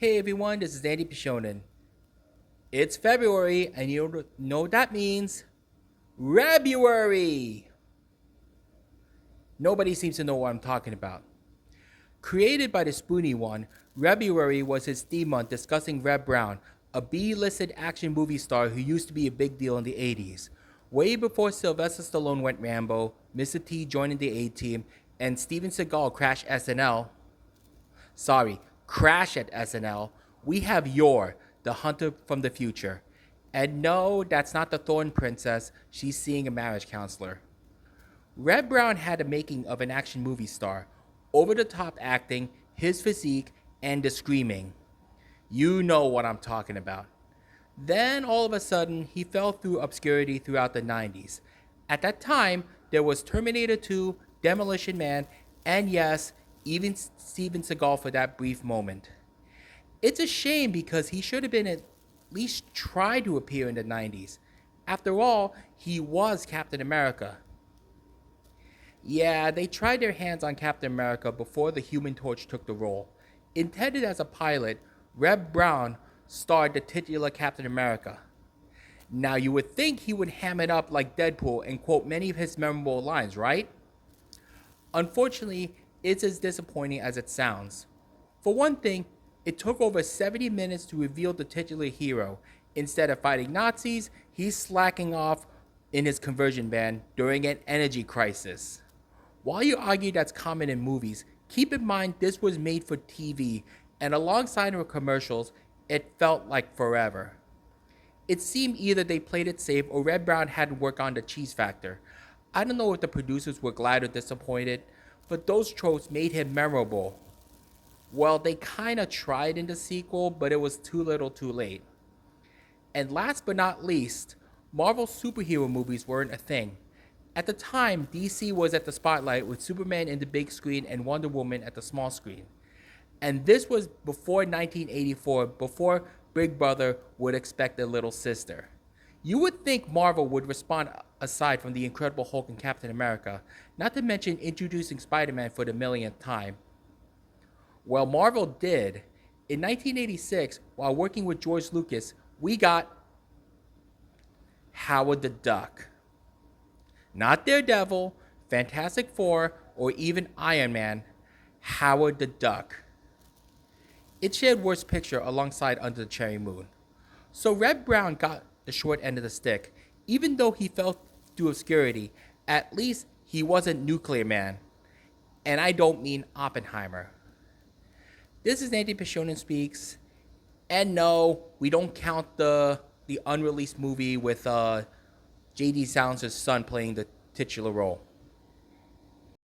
Hey everyone, this is Andy Pishonen. It's February, and you know what that means? Rebuary! Nobody seems to know what I'm talking about. Created by the Spoony One, Rebuary was his theme month discussing Reb Brown, a B-listed action movie star who used to be a big deal in the 80s. Way before Sylvester Stallone went Rambo, Mr. T joining the A-Team, and Steven Seagal crashed SNL, crash at SNL, we have Yor, the hunter from the future. And no, that's not the Thorn Princess. She's seeing a marriage counselor. Reb Brown had the making of an action movie star. Over the top acting, his physique, and the screaming. You know what I'm talking about. Then, all of a sudden, he fell through obscurity throughout the 90s. At that time, there was Terminator 2, Demolition Man, and yes, even Steven Seagal for that brief moment. It's a shame because he should have been at least tried to appear in the 90s. After all, he was Captain America. Yeah, they tried their hands on Captain America before the Human Torch took the role. Intended as a pilot, Reb Brown starred the titular Captain America. Now, you would think he would ham it up like Deadpool and quote many of his memorable lines, right? Unfortunately, it's as disappointing as it sounds. For one thing, it took over 70 minutes to reveal the titular hero. Instead of fighting Nazis, he's slacking off in his conversion van during an energy crisis. While you argue that's common in movies, keep in mind this was made for TV, and alongside with commercials, it felt like forever. It seemed either they played it safe or Red Brown had to work on the cheese factor. I don't know if the producers were glad or disappointed, but those tropes made him memorable. Well, they kinda tried in the sequel, but it was too little too late. And last but not least, Marvel superhero movies weren't a thing. At the time, DC was at the spotlight with Superman in the big screen and Wonder Woman at the small screen. And this was before 1984, before Big Brother would expect a little sister. You would think Marvel would respond aside from the Incredible Hulk and Captain America, not to mention introducing Spider-Man for the millionth time. Well, Marvel did. In 1986, while working with George Lucas, we got Howard the Duck. Not Daredevil, Fantastic Four, or even Iron Man. Howard the Duck. It shared Worst Picture alongside Under the Cherry Moon. So Red Brown got the short end of the stick. Even though he fell through obscurity, at least he wasn't Nuclear Man. And I don't mean Oppenheimer. This is Andy Pishonen Speaks. And no, we don't count the unreleased movie with J.D. Salencer's son playing the titular role.